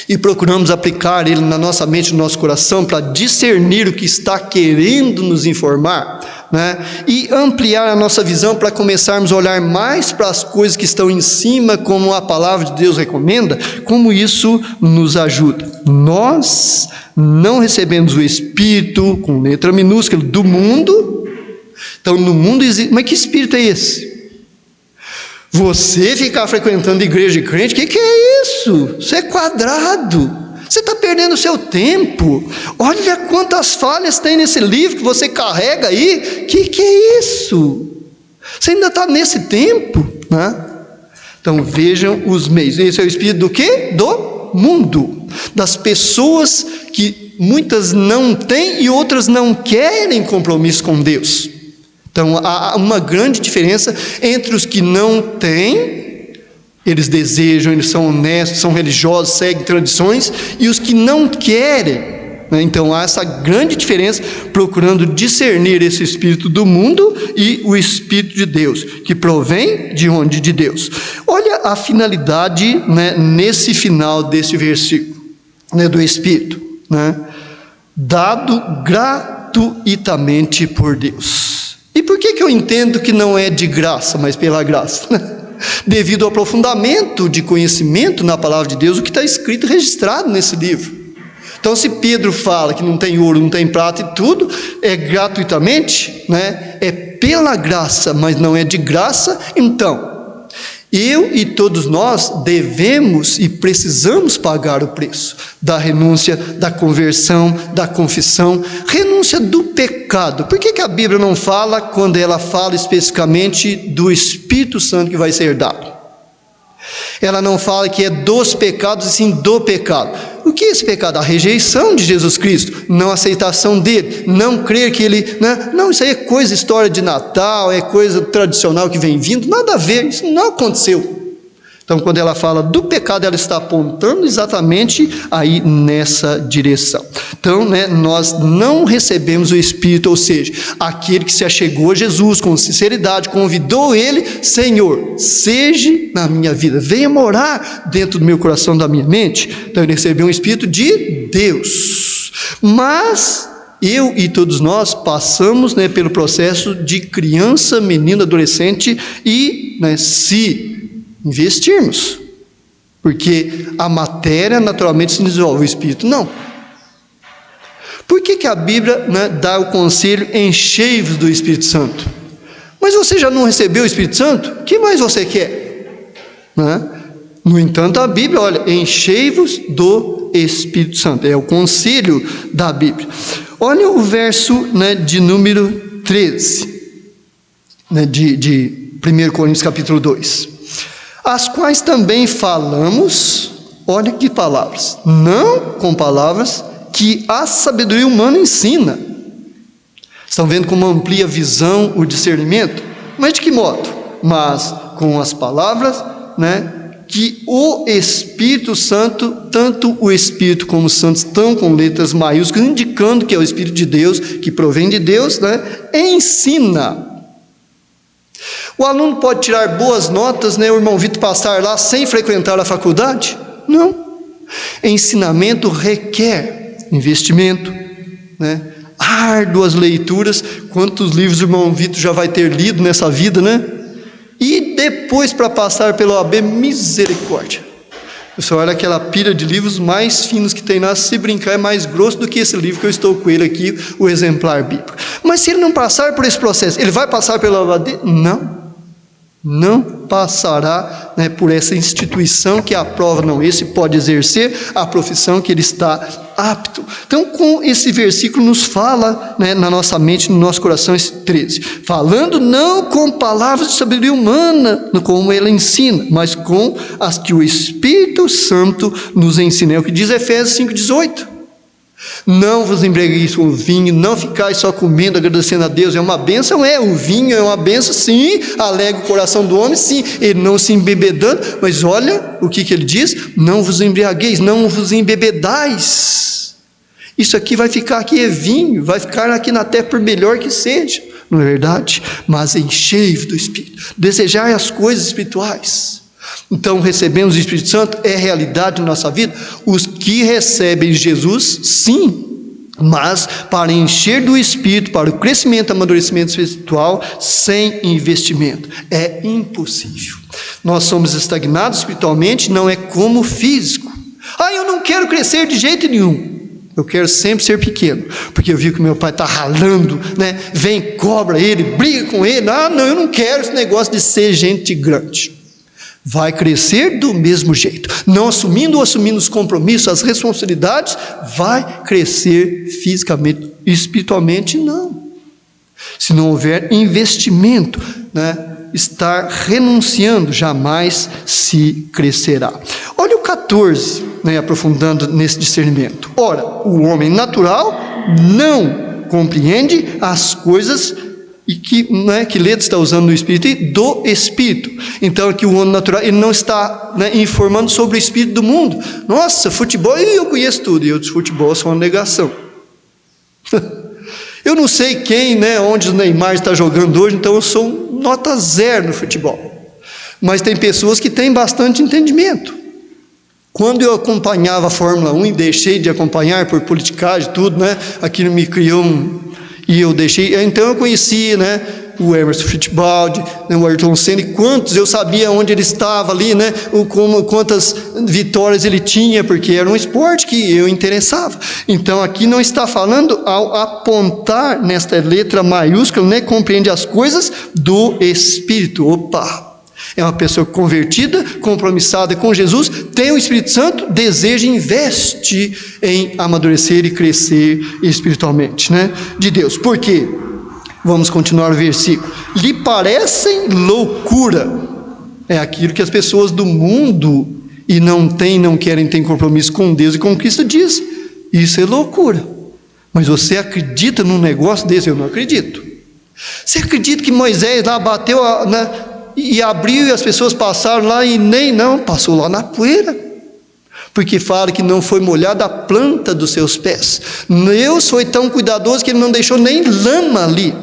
e procuramos aplicar ele na nossa mente, no nosso coração, para discernir o que está querendo nos informar, né, e ampliar a nossa visão para começarmos a olhar mais para as coisas que estão em cima, como a palavra de Deus recomenda, como isso nos ajuda. Nós não recebemos o Espírito, com letra minúscula, do mundo. Então no mundo existe, mas que Espírito é esse? Você ficar frequentando igreja de crente, que é isso? Isso é quadrado. Você está perdendo o seu tempo. Olha quantas falhas tem nesse livro que você carrega aí. Que é isso? Você ainda está nesse tempo, né? Então vejam os meios. Esse é o espírito do quê? Do mundo. Das pessoas que muitas não têm e outras não querem compromisso com Deus. Então há uma grande diferença entre os que não têm, eles desejam, eles são honestos, são religiosos, seguem tradições, e os que não querem, né? Então há essa grande diferença, procurando discernir esse espírito do mundo e o Espírito de Deus, que provém de onde? De Deus. Olha a finalidade, né, nesse final desse versículo, né, do Espírito, né? Dado gratuitamente por Deus. E por que eu entendo que não é de graça, mas pela graça? Devido ao aprofundamento de conhecimento na palavra de Deus, o que está escrito e registrado nesse livro. Então se Pedro fala que não tem ouro, não tem prata e tudo, é gratuitamente, né? É pela graça, mas não é de graça. Então, eu e todos nós devemos e precisamos pagar o preço da renúncia, da conversão, da confissão, renúncia do pecado. Por que a Bíblia não fala, quando ela fala especificamente do Espírito Santo que vai ser dado? Ela não fala que é dos pecados, e sim do pecado. O que é esse pecado? A rejeição de Jesus Cristo, não aceitação dele, não crer que ele, né? Não, isso aí é coisa, história de Natal, é coisa tradicional que vem vindo, nada a ver, isso não aconteceu. Então, quando ela fala do pecado, ela está apontando exatamente aí nessa direção. Então, né, nós não recebemos o Espírito, ou seja, aquele que se achegou a Jesus com sinceridade, convidou ele, Senhor, seja na minha vida, venha morar dentro do meu coração, da minha mente. Então, ele recebeu um Espírito de Deus. Mas eu e todos nós passamos, né, pelo processo de criança, menino, adolescente e, né, se investirmos, porque a matéria naturalmente se desenvolve, o Espírito não. Por que a Bíblia, né, dá o conselho, enchei-vos do Espírito Santo? Mas você já não recebeu o Espírito Santo? O que mais você quer? Né? No entanto, a Bíblia, olha, enchei-vos do Espírito Santo, é o conselho da Bíblia. Olha o verso, né, de número 13, né, de 1 Coríntios capítulo 2. As quais também falamos, olha que palavras, não com palavras que a sabedoria humana ensina. Estão vendo como amplia a visão, o discernimento? Mas de que modo? Mas com as palavras, né, que o Espírito Santo, tanto o Espírito como os santos estão com letras maiúsculas, indicando que é o Espírito de Deus, que provém de Deus, né, ensina. O aluno pode tirar boas notas, né, o irmão Vitor passar lá sem frequentar a faculdade? Não. Ensinamento requer investimento, né, árduas leituras. Quantos livros o irmão Vitor já vai ter lido nessa vida, né? E depois para passar pela OAB, misericórdia. Você olha aquela pilha de livros mais finos que tem lá, se brincar é mais grosso do que esse livro que eu estou com ele aqui, o exemplar bíblico. Mas se ele não passar por esse processo, ele vai passar pela OAB? Não passará, né, por essa instituição que aprova, não, esse pode exercer a profissão que ele está apto. Então, com esse versículo nos fala, né, na nossa mente, no nosso coração, esse 13, falando não com palavras de sabedoria humana, como ela ensina, mas com as que o Espírito Santo nos ensina. É o que diz Efésios 5,18. Não vos embriagueis com o vinho, não ficais só comendo, agradecendo a Deus. É uma bênção, o vinho é uma bênção, sim, alegra o coração do homem, sim, ele não se embebedando, mas olha o que ele diz: não vos embriagueis, não vos embebedais. Isso aqui vai ficar aqui, é vinho, vai ficar aqui na terra por melhor que seja, não é verdade? Mas enchei-vos do Espírito, desejai as coisas espirituais. Então, recebemos o Espírito Santo, é realidade na nossa vida. Os que recebem Jesus, sim, mas para encher do Espírito, para o crescimento, amadurecimento espiritual, sem investimento, é impossível. Nós somos estagnados espiritualmente, não é como o físico. Eu não quero crescer de jeito nenhum. Eu quero sempre ser pequeno, porque eu vi que meu pai está ralando, né? Vem, cobra ele, briga com ele. Não, eu não quero esse negócio de ser gente grande. Vai crescer do mesmo jeito, não assumindo os compromissos, as responsabilidades, vai crescer fisicamente, espiritualmente não. Se não houver investimento, né, estar renunciando, jamais se crescerá. Olha o 14, né, aprofundando nesse discernimento. Ora, o homem natural não compreende as coisas e que letra está usando no Espírito? Do Espírito. Então aqui o homem natural, ele não está, né, informando sobre o Espírito do mundo. Nossa, futebol, eu conheço tudo, e eu de futebol sou uma negação. Eu não sei quem, né, onde o Neymar está jogando hoje, então eu sou nota 0 no futebol. Mas tem pessoas que têm bastante entendimento. Quando eu acompanhava a Fórmula 1 e deixei de acompanhar por politicagem e tudo, né, aquilo me criou e eu deixei, então eu conheci, né, o Emerson Fittipaldi, né, o Ayrton Senna, e quantos eu sabia onde ele estava ali, né, quantas vitórias ele tinha, porque era um esporte que eu interessava. Então aqui não está falando ao apontar nesta letra maiúscula, né, compreende as coisas do Espírito. É uma pessoa convertida, compromissada com Jesus, tem o Espírito Santo, deseja e investe em amadurecer e crescer espiritualmente, né, de Deus. Por quê? Vamos continuar o versículo. Lhe parecem loucura. É aquilo que as pessoas do mundo e não querem ter compromisso com Deus e com Cristo, diz, isso é loucura. Mas você acredita num negócio desse? Eu não acredito. Você acredita que Moisés lá bateu, e abriu e as pessoas passaram lá e passou lá na poeira? Porque fala que não foi molhada a planta dos seus pés. Deus foi tão cuidadoso que ele não deixou nem lama ali.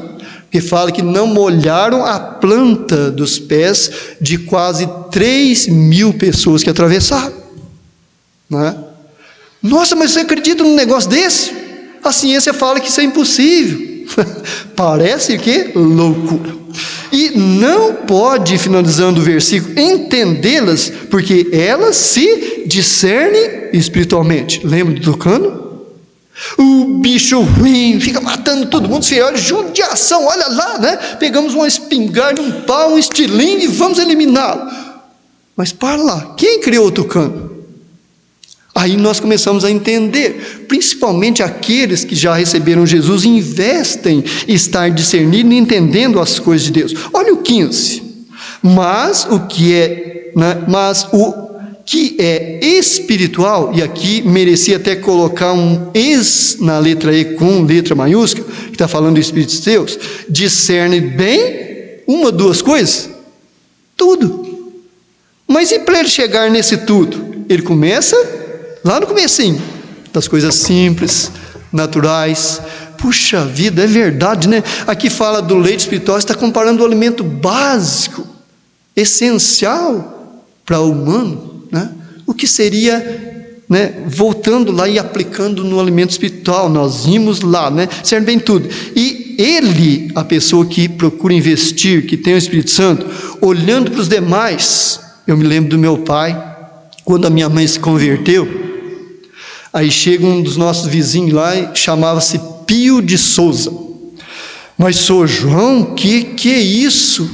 Porque fala que não molharam a planta dos pés de quase 3.000 pessoas que atravessaram. Não é? Nossa, mas você acredita num negócio desse? A ciência fala que isso é impossível. Parece que loucura. E não pode, finalizando o versículo, entendê-las, porque elas se discernem espiritualmente. Lembra do Tucano? O bicho ruim fica matando todo mundo, você olha, judiação, olha lá, né? Pegamos uma espingarda, um pau, um estilingue e vamos eliminá-lo. Mas para lá, quem criou o tucano? Aí nós começamos a entender, principalmente aqueles que já receberam Jesus, investem em estar discernindo e entendendo as coisas de Deus. Olha o 15. Mas o que é espiritual, e aqui merecia até colocar um ex na letra E com letra maiúscula, que está falando do Espírito de Deus, discerne bem uma, duas coisas? Tudo. Mas e para ele chegar nesse tudo? Ele começa lá no comecinho, das coisas simples, naturais. Puxa vida, é verdade, né? Aqui fala do leite espiritual, está comparando o alimento básico, essencial para o humano, né? O que seria, né, voltando lá e aplicando no alimento espiritual. Nós vimos lá, né? Serve bem tudo. E ele, a pessoa que procura investir, que tem o Espírito Santo, olhando para os demais. Eu me lembro do meu pai, quando a minha mãe se converteu. Aí chega um dos nossos vizinhos lá e chamava-se Pio de Souza. Mas sou João, que é isso?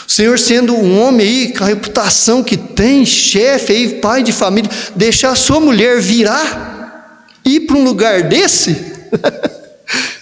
O senhor sendo um homem aí, com a reputação que tem, chefe aí, pai de família, deixar a sua mulher virar, ir para um lugar desse?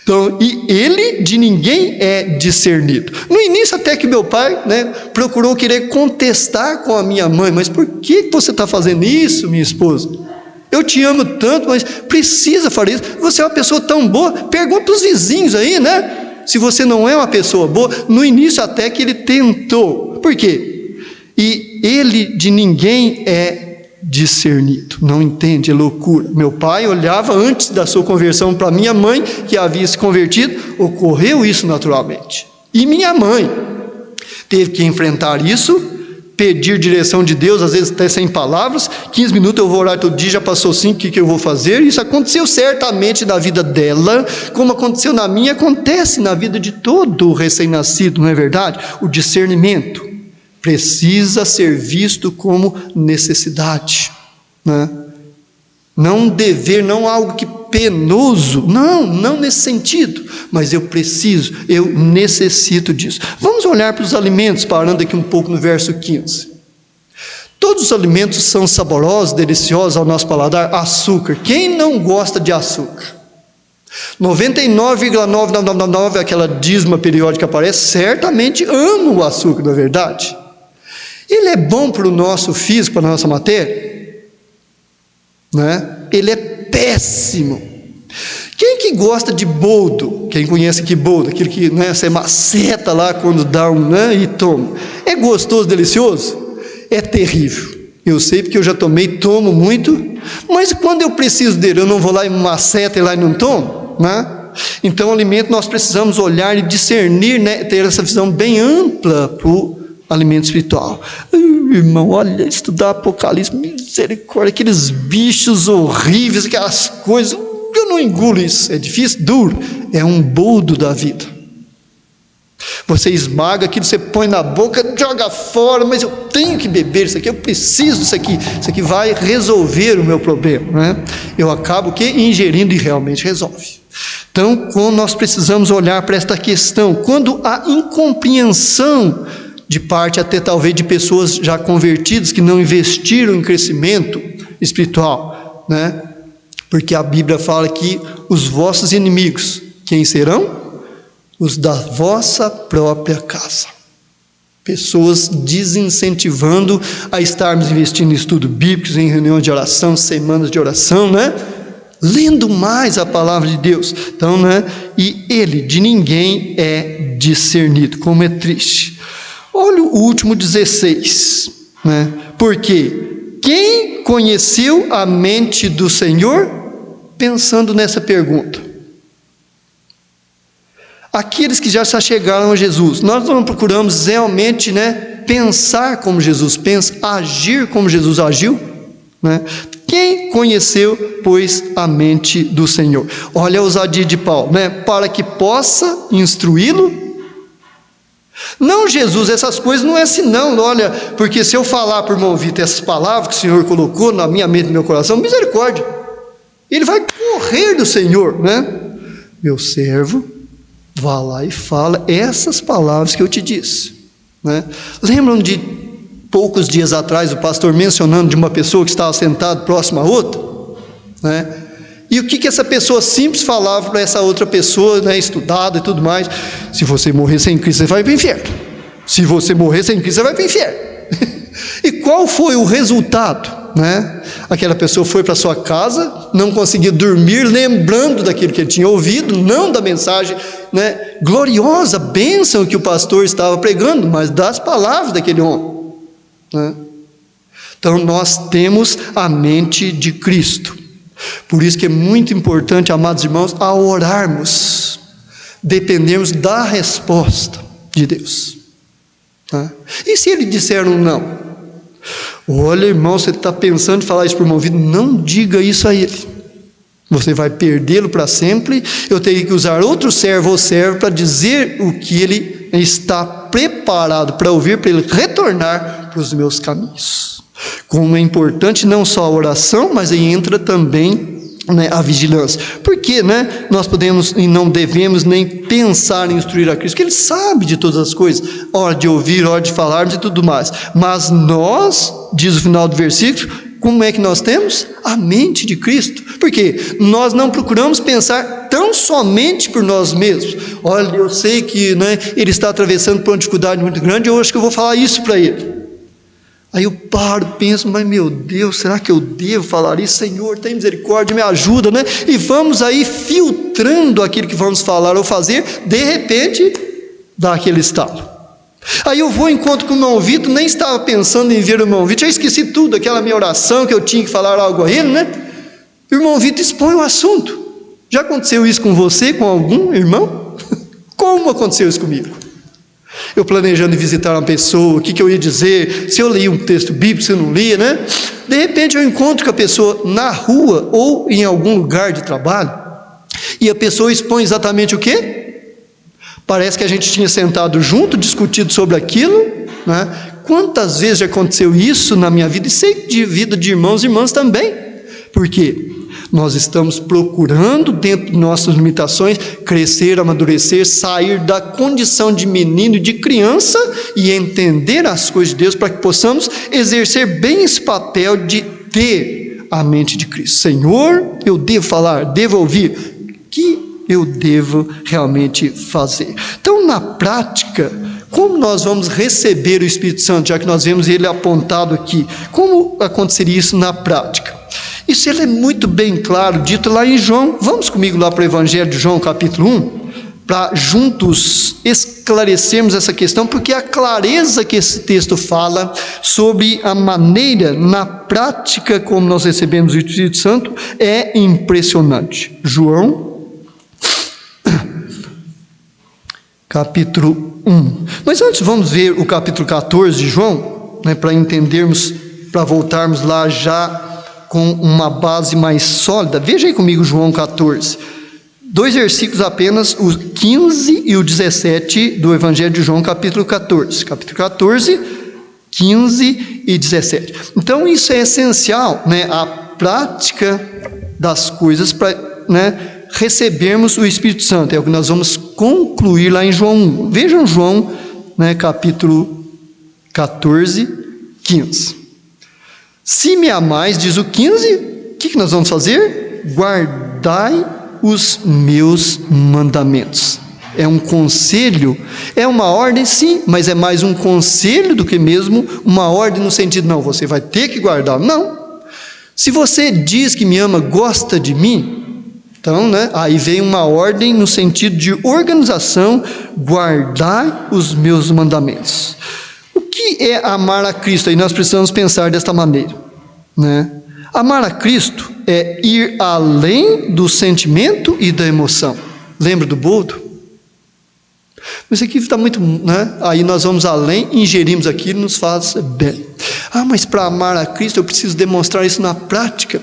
Então, e ele de ninguém é discernido. No início até que meu pai, né, procurou querer contestar com a minha mãe, mas por que você está fazendo isso, minha esposa? Eu te amo tanto, mas precisa fazer isso. Você é uma pessoa tão boa, pergunta para os vizinhos aí, né? Se você não é uma pessoa boa. No início até que ele tentou. Por quê? E ele de ninguém é discernido. Não entende, é loucura. Meu pai olhava antes da sua conversão para minha mãe, que havia se convertido, ocorreu isso naturalmente. E minha mãe teve que enfrentar isso, pedir direção de Deus, às vezes até sem palavras. 15 minutos eu vou orar todo dia, já passou 5, o que eu vou fazer? Isso aconteceu certamente na vida dela, como aconteceu na minha, acontece na vida de todo recém-nascido, não é verdade? O discernimento precisa ser visto como necessidade, né? Não dever, não algo que penoso, não nesse sentido, mas eu necessito disso. Vamos olhar para os alimentos, parando aqui um pouco no verso 15. Todos os alimentos são saborosos, deliciosos ao nosso paladar. Açúcar, quem não gosta de açúcar? 99,999, aquela dízima periódica que aparece, certamente ama o açúcar, não é verdade? Ele é bom para o nosso físico, para a nossa matéria? Né? Ele é péssimo. Quem que gosta de boldo? Quem conhece que boldo? Aquilo que, né, você maceta lá quando dá um, né, e toma. É gostoso, delicioso? É terrível. Eu sei porque eu já tomei, tomo muito, mas quando eu preciso dele, eu não vou lá e maceta e lá e não tomo, né? Então o alimento nós precisamos olhar e discernir, né, ter essa visão bem ampla para o alimento espiritual. Irmão, olha, estudar Apocalipse, misericórdia, aqueles bichos horríveis, aquelas coisas, eu não engulo isso, é difícil, duro, é um boldo da vida. Você esmaga aquilo, você põe na boca, joga fora, mas eu tenho que beber isso aqui, eu preciso disso aqui vai resolver o meu problema, né? Eu acabo ingerindo e realmente resolve. Então, quando nós precisamos olhar para esta questão, quando há incompreensão de parte até talvez de pessoas já convertidas que não investiram em crescimento espiritual, né? Porque a Bíblia fala que os vossos inimigos, quem serão? Os da vossa própria casa. Pessoas desincentivando a estarmos investindo em estudo bíblico, em reuniões de oração, semanas de oração, né? Lendo mais a palavra de Deus. Então, né? E ele de ninguém é discernido. Como é triste. Olha o último 16, né? Porque quem conheceu a mente do Senhor? Pensando nessa pergunta. Aqueles que já se chegaram a Jesus, nós não procuramos realmente, né, pensar como Jesus pensa, agir como Jesus agiu, né? Quem conheceu, pois, a mente do Senhor? Olha a ousadia de Paulo, né? Para que possa instruí-lo. Não, Jesus, essas coisas não é assim não, olha, porque se eu falar por irmão Vitor essas palavras que o Senhor colocou na minha mente e no meu coração, misericórdia, ele vai correr do Senhor, né? Meu servo, vá lá e fala essas palavras que eu te disse, né? Lembram de poucos dias atrás o pastor mencionando de uma pessoa que estava sentada próxima a outra, né? E o que essa pessoa simples falava para essa outra pessoa, né, estudada e tudo mais? Se você morrer sem Cristo, você vai para o inferno. Se você morrer sem Cristo, você vai para o inferno. E qual foi o resultado, né? Aquela pessoa foi para sua casa, não conseguia dormir, lembrando daquilo que ele tinha ouvido, não da mensagem, né, gloriosa, bênção que o pastor estava pregando, mas das palavras daquele homem, né? Então nós temos a mente de Cristo. Por isso que é muito importante, amados irmãos, ao orarmos, dependemos da resposta de Deus, tá? E se ele disser um não? Olha, irmão, você está pensando em falar isso para o irmão Vitor? Não diga isso a ele. Você vai perdê-lo para sempre. Eu teria que usar outro servo ou servo para dizer o que ele está preparado para ouvir, para ele retornar para os meus caminhos. Como é importante não só a oração, mas aí entra também, né, a vigilância. Porque, né, nós podemos e não devemos nem pensar em instruir a Cristo, porque Ele sabe de todas as coisas, hora de ouvir, hora de falar, de tudo mais. Mas nós, diz o final do versículo, como é que nós temos? A mente de Cristo. Porque nós não procuramos pensar tão somente por nós mesmos. Olha, eu sei que, né, ele está atravessando por uma dificuldade muito grande, eu acho que eu vou falar isso para ele. Aí eu paro, penso, mas meu Deus, será que eu devo falar isso? Senhor, tem misericórdia, me ajuda, né? E vamos aí filtrando aquilo que vamos falar ou fazer, de repente, dá aquele estalo. Aí eu vou, encontro com o irmão Vitor, nem estava pensando em ver o irmão Vitor, já esqueci tudo, aquela minha oração que eu tinha que falar algo a ele, né? O irmão Vitor expõe o assunto. Já aconteceu isso com você, com algum irmão? Como aconteceu isso comigo? Eu planejando visitar uma pessoa, o que eu ia dizer, se eu lia um texto bíblico, se eu não lia, né? De repente eu encontro com a pessoa na rua ou em algum lugar de trabalho, e a pessoa expõe exatamente o quê? Parece que a gente tinha sentado junto, discutido sobre aquilo, né? Quantas vezes já aconteceu isso na minha vida, e sei de vida de irmãos e irmãs também. Por quê? Nós estamos procurando, dentro de nossas limitações, crescer, amadurecer, sair da condição de menino e de criança e entender as coisas de Deus, para que possamos exercer bem esse papel de ter a mente de Cristo. Senhor, eu devo falar, devo ouvir, que eu devo realmente fazer. Então, na prática, como nós vamos receber o Espírito Santo, já que nós vemos ele apontado aqui? Como aconteceria isso na prática? Isso ele é muito bem claro, dito lá em João. Vamos comigo lá para o Evangelho de João, capítulo 1, para juntos esclarecermos essa questão, porque a clareza que esse texto fala sobre a maneira, na prática, como nós recebemos o Espírito Santo, é impressionante. João, capítulo 1. Mas antes vamos ver o capítulo 14 de João, né, para entendermos, para voltarmos lá já com uma base mais sólida. Veja aí comigo João 14, 2 versículos apenas, o 15 e o 17 do Evangelho de João, capítulo 14, 15 e 17. Então isso é essencial, né, a prática das coisas para, né, recebermos o Espírito Santo. É o que nós vamos concluir lá em João 1. Vejam João, né, capítulo 14, 15. Se me amais, diz o 15, o que nós vamos fazer? Guardai os meus mandamentos. é um conselho, é uma ordem sim, mas é mais um conselho do que mesmo uma ordem no sentido, não, você vai ter que guardar. Não. Se você diz que me ama, gosta de mim, então, aí vem uma ordem no sentido de organização, guardar os meus mandamentos. O que é amar a Cristo? Aí nós precisamos pensar desta maneira, Amar a Cristo é ir além do sentimento e da emoção. Lembra do boldo? Mas aqui está muito, Aí nós vamos além, ingerimos aquilo, nos faz bem. Mas para amar a Cristo eu preciso demonstrar isso na prática.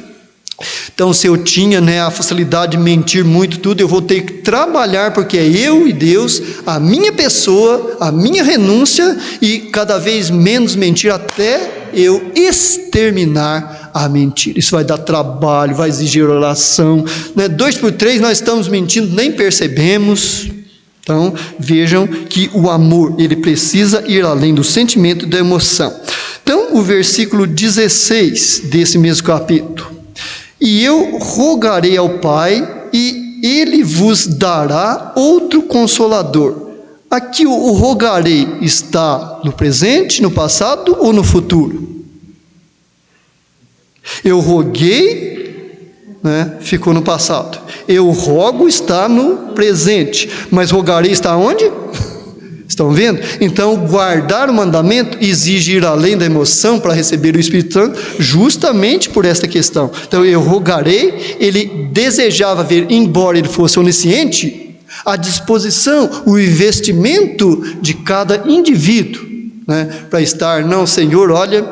Então, se eu tinha a facilidade de mentir muito tudo, eu vou ter que trabalhar, porque é eu e Deus, a minha pessoa, a minha renúncia, e cada vez menos mentir até eu exterminar a mentira. Isso vai dar trabalho, vai exigir oração, 2 por 3 nós estamos mentindo, nem percebemos. Então, vejam que o amor, ele precisa ir além do sentimento e da emoção. Então, o versículo 16 desse mesmo capítulo. E eu rogarei ao Pai, e Ele vos dará outro Consolador. Aqui o rogarei está no presente, no passado ou no futuro? Eu roguei, ficou no passado. Eu rogo está no presente, mas rogarei está onde? Estão vendo? Então, guardar o mandamento exige ir além da emoção para receber o Espírito Santo, justamente por esta questão. Então, eu rogarei, ele desejava ver, embora ele fosse onisciente, a disposição, o investimento de cada indivíduo, para estar, não, Senhor, olha,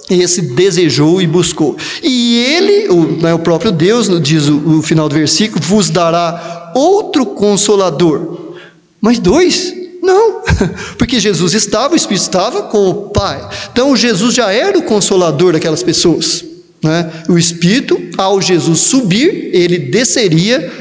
esse desejou e buscou. E ele, o próprio Deus, diz o final do versículo, vos dará outro Consolador. Mas 2? Não, porque Jesus estava, o Espírito estava com o Pai. Então Jesus já era o Consolador daquelas pessoas. O Espírito, ao Jesus subir, ele desceria,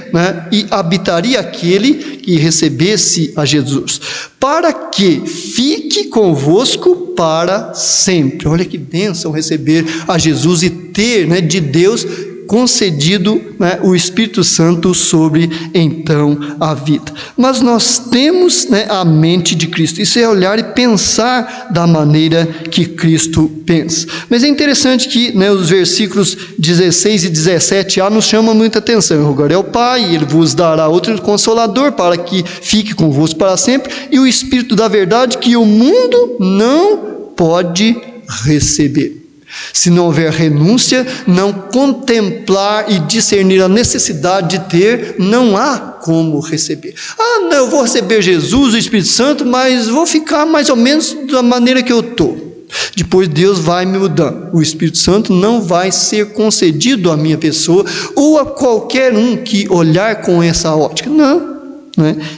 e habitaria aquele que recebesse a Jesus, para que fique convosco para sempre. Olha que bênção receber a Jesus e ter de Deus concedido o Espírito Santo sobre então a vida. Mas nós temos a mente de Cristo. Isso é olhar e pensar da maneira que Cristo pensa. Mas é interessante que os versículos 16 e 17a nos chamam muita atenção. Eu rogarei ao Pai, Ele vos dará outro Consolador para que fique convosco para sempre, e o Espírito da verdade que o mundo não pode receber. Se não houver renúncia, não contemplar e discernir a necessidade de ter, não há como receber. Não, eu vou receber Jesus, o Espírito Santo, mas vou ficar mais ou menos da maneira que eu estou. Depois Deus vai me mudando. O Espírito Santo não vai ser concedido à minha pessoa ou a qualquer um que olhar com essa ótica. Não.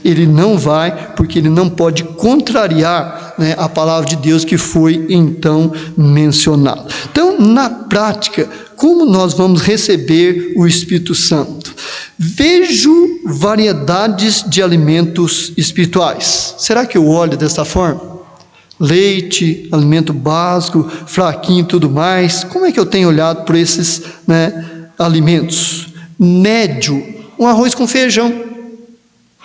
Ele não vai, porque ele não pode contrariar a palavra de Deus que foi então mencionada. Então, na prática, como nós vamos receber o Espírito Santo? Vejo variedades de alimentos espirituais. Será que eu olho dessa forma? Leite, alimento básico, fraquinho e tudo mais. Como é que eu tenho olhado por esses alimentos? Médio, um arroz com feijão.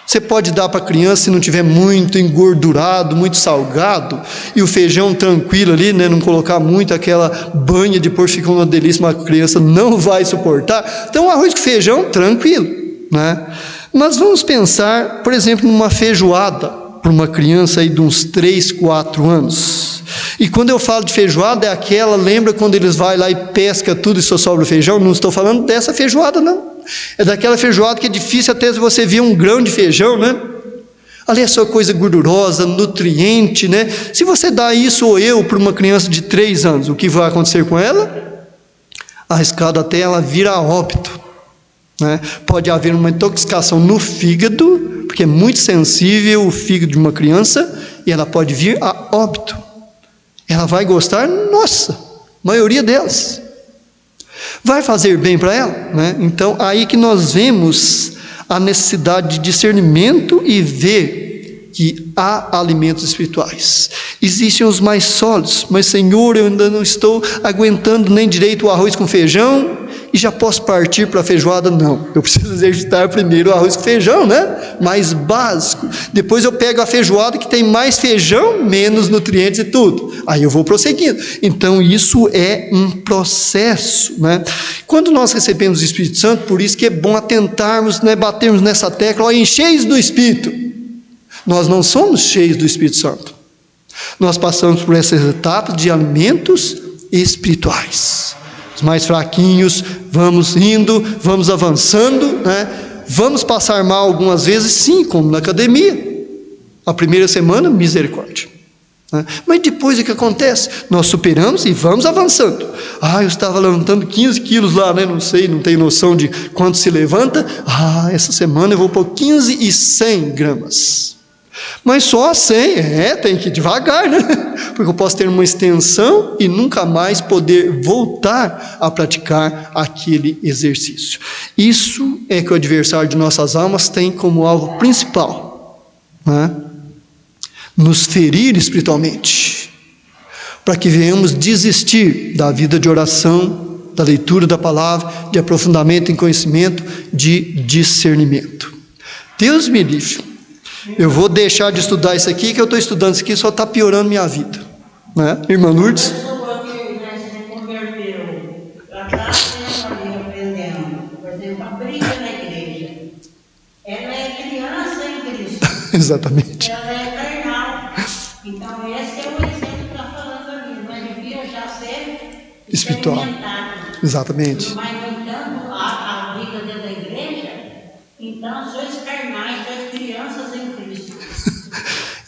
Você pode dar para a criança se não tiver muito engordurado, muito salgado, e o feijão tranquilo ali, não colocar muito aquela banha, depois fica uma delícia, uma criança não vai suportar. Então, arroz com feijão, tranquilo, Mas vamos pensar, por exemplo, numa feijoada para uma criança aí de uns 3, 4 anos. E quando eu falo de feijoada, é aquela, lembra quando eles vão lá e pesca tudo e só sobra o feijão? Não estou falando dessa feijoada, não. É daquela feijoada que é difícil até você ver um grão de feijão, Ali é só coisa gordurosa, nutriente, Se você dá isso ou eu para uma criança de 3 anos, o que vai acontecer com ela? Arriscado até ela vir a óbito, Pode haver uma intoxicação no fígado, porque é muito sensível o fígado de uma criança, e ela pode vir a óbito. Ela vai gostar? Nossa, maioria delas. Vai fazer bem para ela? Então, aí que nós vemos a necessidade de discernimento e ver que há alimentos espirituais. Existem os mais sólidos, mas Senhor, eu ainda não estou aguentando nem direito o arroz com feijão, e já posso partir para a feijoada? Não, eu preciso exercitar primeiro o arroz com feijão, né? Mais básico. Depois eu pego a feijoada que tem mais feijão, menos nutrientes e tudo. Aí eu vou prosseguindo. Então isso é um processo, né? Quando nós recebemos o Espírito Santo, por isso que é bom atentarmos, né, batermos nessa tecla, ó, cheios do Espírito. Nós não somos cheios do Espírito Santo. Nós passamos por essas etapas de alimentos espirituais. Os mais fraquinhos, vamos indo, vamos avançando, né? Vamos passar mal algumas vezes, sim, como na academia. A primeira semana, misericórdia. Mas depois o que acontece? Nós superamos e vamos avançando. Eu estava levantando 15 quilos lá, né? Não sei, não tenho noção de quanto se levanta. Essa semana eu vou pôr 15 e 100 gramas. Mas só 100, tem que ir devagar, né? Porque eu posso ter uma extensão e nunca mais poder voltar a praticar aquele exercício. Isso é que o adversário de nossas almas tem como alvo principal, né? Nos ferir espiritualmente, para que venhamos desistir da vida de oração, da leitura da palavra, de aprofundamento em conhecimento, de discernimento. Deus me livre. Eu vou deixar de estudar isso aqui, que eu estou estudando isso aqui, só está piorando minha vida, né? Irmã Lourdes? A pessoa que se converteu, ela está sempre ali aprendendo, por exemplo, a briga na igreja, ela é criança em Cristo. Exatamente. Ela é carnal. Então esse é o exemplo que está falando ali, mas devia já ser espiritual. experimentado. Exatamente. Mas, no entanto, a briga dentro da igreja, então sois carnais, sois crianças em Cristo.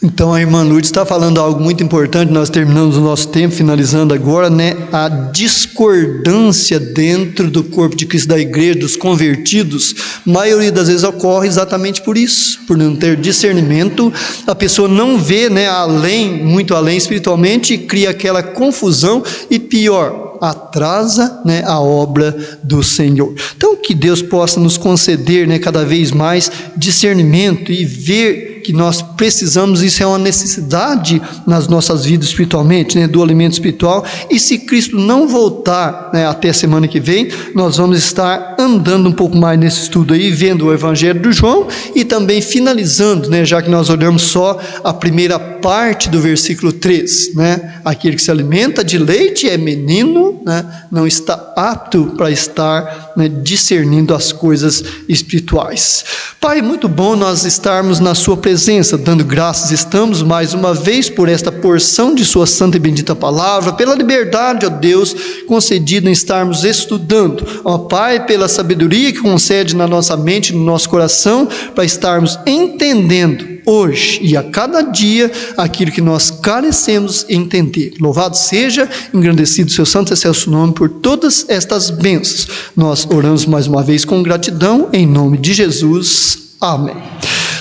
Então a irmã Lourdes está falando algo muito importante. Nós terminamos o nosso tempo, finalizando agora, né? A discordância dentro do corpo de Cristo, da igreja, dos convertidos, maioria das vezes ocorre exatamente por isso, por não ter discernimento. A pessoa não vê, né, além, muito além espiritualmente, e cria aquela confusão e pior, atrasa, né, a obra do Senhor. Então que Deus possa nos conceder, né, cada vez mais discernimento e ver que nós precisamos, isso é uma necessidade nas nossas vidas espiritualmente, né, do alimento espiritual. E se Cristo não voltar, né, até a semana que vem, nós vamos estar andando um pouco mais nesse estudo aí, vendo o Evangelho do João e também finalizando, né, já que nós olhamos só a primeira parte do versículo 13, né, aquele que se alimenta de leite é menino, né, não está apto para estar, né, discernindo as coisas espirituais. Pai, muito bom nós estarmos na sua presença, dando graças estamos mais uma vez por esta porção de sua santa e bendita palavra, pela liberdade, ó Deus, concedida em estarmos estudando, ó Pai, pela sabedoria que concede na nossa mente, no nosso coração, para estarmos entendendo hoje e a cada dia aquilo que nós carecemos entender. Louvado seja, engrandecido seu santo e excelso nome por todas estas bênçãos. Nós oramos mais uma vez com gratidão, em nome de Jesus. Amém.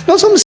Nós vamos